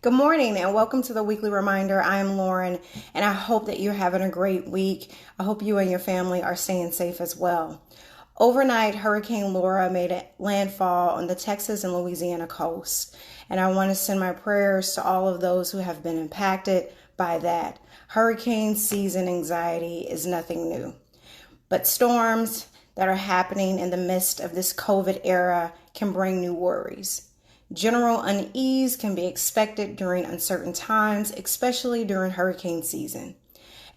Good morning and welcome to the weekly reminder. I am Lauren and I hope that you're having a great week. I hope you and your family are staying safe as well. Overnight, Hurricane Laura made a landfall on the Texas and Louisiana coast, and I want to send my prayers to all of those who have been impacted by that. Hurricane season anxiety is nothing new, but storms that are happening in the midst of this COVID era can bring new worries. General unease can be expected during uncertain times, especially during hurricane season.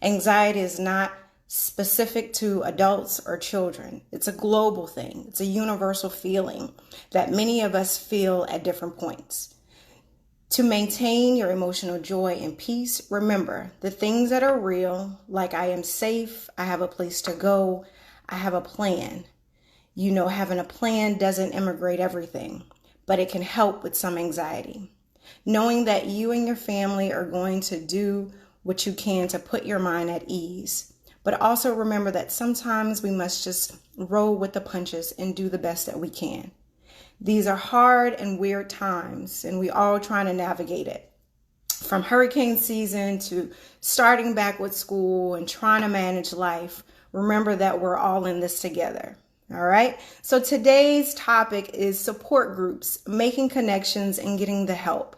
Anxiety is not specific to adults or children. It's a global thing. It's a universal feeling that many of us feel at different points. To maintain your emotional joy and peace, remember the things that are real, like I am safe, I have a place to go, I have a plan. You know, having a plan doesn't immigrate everything, but it can help with some anxiety. Knowing that you and your family are going to do what you can to put your mind at ease. But also remember that sometimes we must just roll with the punches and do the best that we can. These are hard and weird times, and we all trying to navigate it. From hurricane season to starting back with school and trying to manage life, remember that we're all in this together. All right. So today's topic is support groups, making connections and getting the help.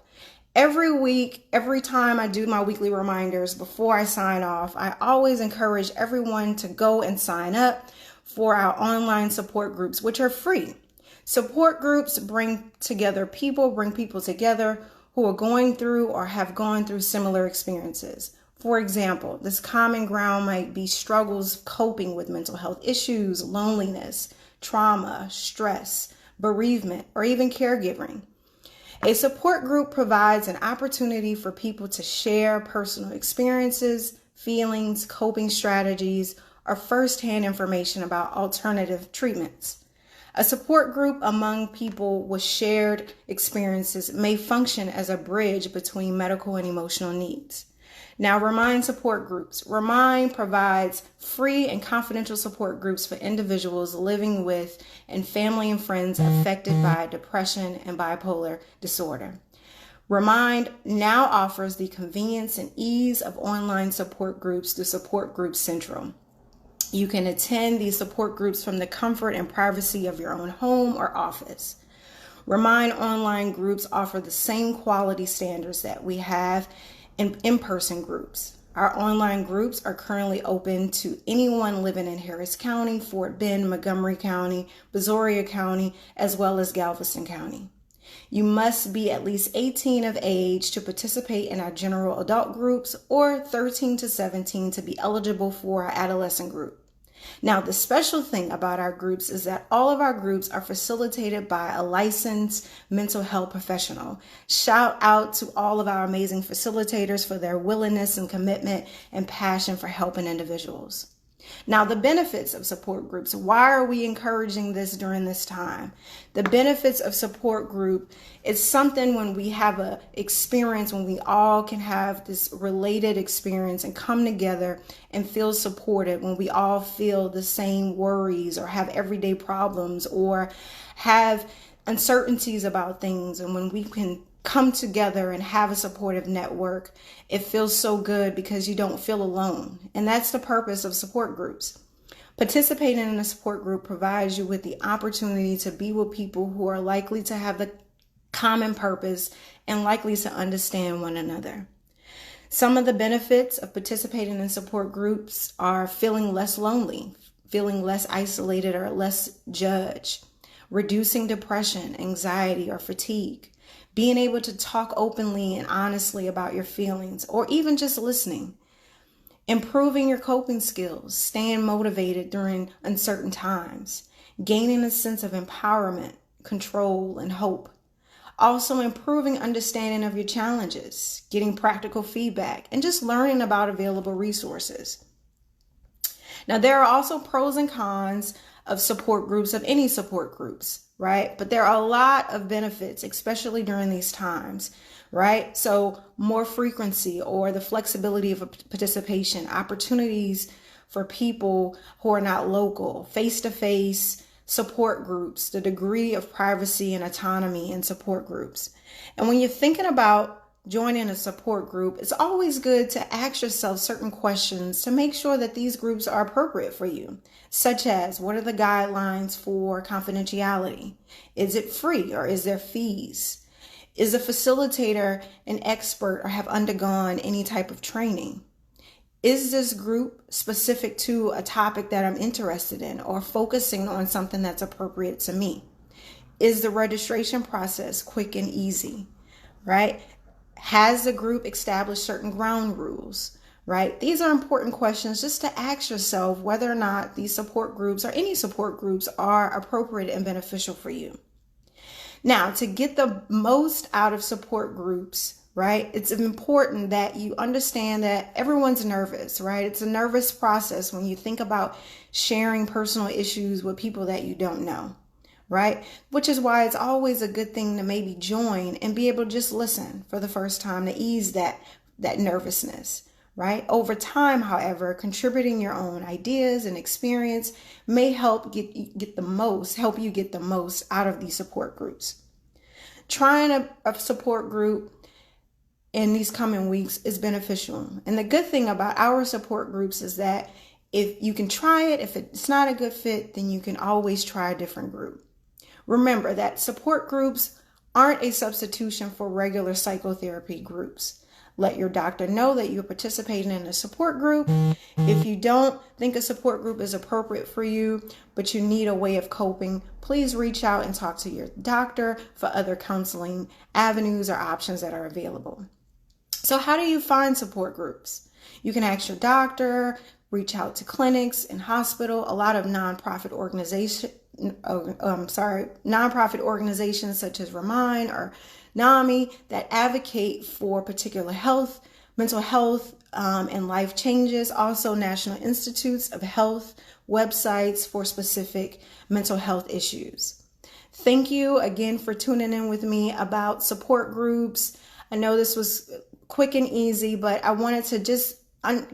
Every week, every time I do my weekly reminders before I sign off, I always encourage everyone to go and sign up for our online support groups, which are free. Support groups bring people together who are going through or have gone through similar experiences. For example, this common ground might be struggles coping with mental health issues, loneliness, trauma, stress, bereavement, or even caregiving. A support group provides an opportunity for people to share personal experiences, feelings, coping strategies, or firsthand information about alternative treatments. A support group among people with shared experiences may function as a bridge between medical and emotional needs. Now, reMIND support groups. reMIND provides free and confidential support groups for individuals living with and family and friends affected by depression and bipolar disorder. reMIND now offers the convenience and ease of online support groups through Support Group Central. You can attend these support groups from the comfort and privacy of your own home or office. reMIND online groups offer the same quality standards that we have in-person groups. Our online groups are currently open to anyone living in Harris County, Fort Bend, Montgomery County, Brazoria County, as well as Galveston County. You must be at least 18 of age to participate in our general adult groups or 13 to 17 to be eligible for our adolescent group. Now, the special thing about our groups is that all of our groups are facilitated by a licensed mental health professional. Shout out to all of our amazing facilitators for their willingness and commitment and passion for helping individuals. Now, the benefits of support groups. Why are we encouraging this during this time? The benefits of support group is something when we have a experience, when we all can have this related experience and come together and feel supported, when we all feel the same worries or have everyday problems or have uncertainties about things, and when we can come together and have a supportive network, it feels so good because you don't feel alone. And that's the purpose of support groups. Participating in a support group provides you with the opportunity to be with people who are likely to have the common purpose and likely to understand one another. Some of the benefits of participating in support groups are feeling less lonely, feeling less isolated or less judged, reducing depression, anxiety, or fatigue, being able to talk openly and honestly about your feelings, or even just listening, improving your coping skills, staying motivated during uncertain times, gaining a sense of empowerment, control, and hope. Also improving understanding of your challenges, getting practical feedback, and just learning about available resources. Now, there are also pros and cons of support groups, of any support groups, right? But there are a lot of benefits, especially during these times, right? So more frequency or the flexibility of participation, opportunities for people who are not local, face-to-face support groups, the degree of privacy and autonomy in support groups. And when you're thinking about joining a support group, it's always good to ask yourself certain questions to make sure that these groups are appropriate for you, such as what are the guidelines for confidentiality? Is it free or is there fees? Is a facilitator an expert or have undergone any type of training? Is this group specific to a topic that I'm interested in or focusing on something that's appropriate to me? Is the registration process quick and easy, right? Has the group established certain ground rules, right? These are important questions just to ask yourself whether or not these support groups or any support groups are appropriate and beneficial for you. Now, to get the most out of support groups, right, it's important that you understand that everyone's nervous, right? It's a nervous process when you think about sharing personal issues with people that you don't know, right? Which is why it's always a good thing to maybe join and be able to just listen for the first time to ease that nervousness, right? Over time, however, contributing your own ideas and experience may help help you get the most out of these support groups. Trying a support group in these coming weeks is beneficial. And the good thing about our support groups is that if you can try it, if it's not a good fit, then you can always try a different group. Remember that support groups aren't a substitution for regular psychotherapy groups. Let your doctor know that you're participating in a support group. If you don't think a support group is appropriate for you, but you need a way of coping, please reach out and talk to your doctor for other counseling avenues or options that are available. So how do you find support groups? You can ask your doctor, reach out to clinics and hospital. A lot of nonprofit organizations such as reMINDer or NAMI that advocate for particular health, mental health, and life changes. Also, National Institutes of Health websites for specific mental health issues. Thank you again for tuning in with me about support groups. I know this was quick and easy, but I wanted to just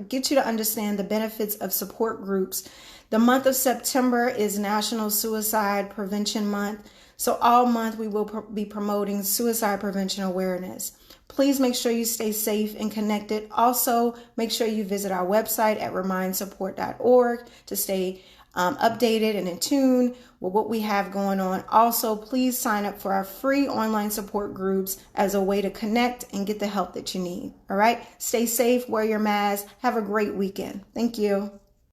get you to understand the benefits of support groups. The month of September is National Suicide Prevention Month. So all month we will be promoting suicide prevention awareness. Please make sure you stay safe and connected. Also, make sure you visit our website at remindsupport.org to stay updated and in tune with what we have going on. Also, please sign up for our free online support groups as a way to connect and get the help that you need. All right. Stay safe, wear your mask. Have a great weekend. Thank you.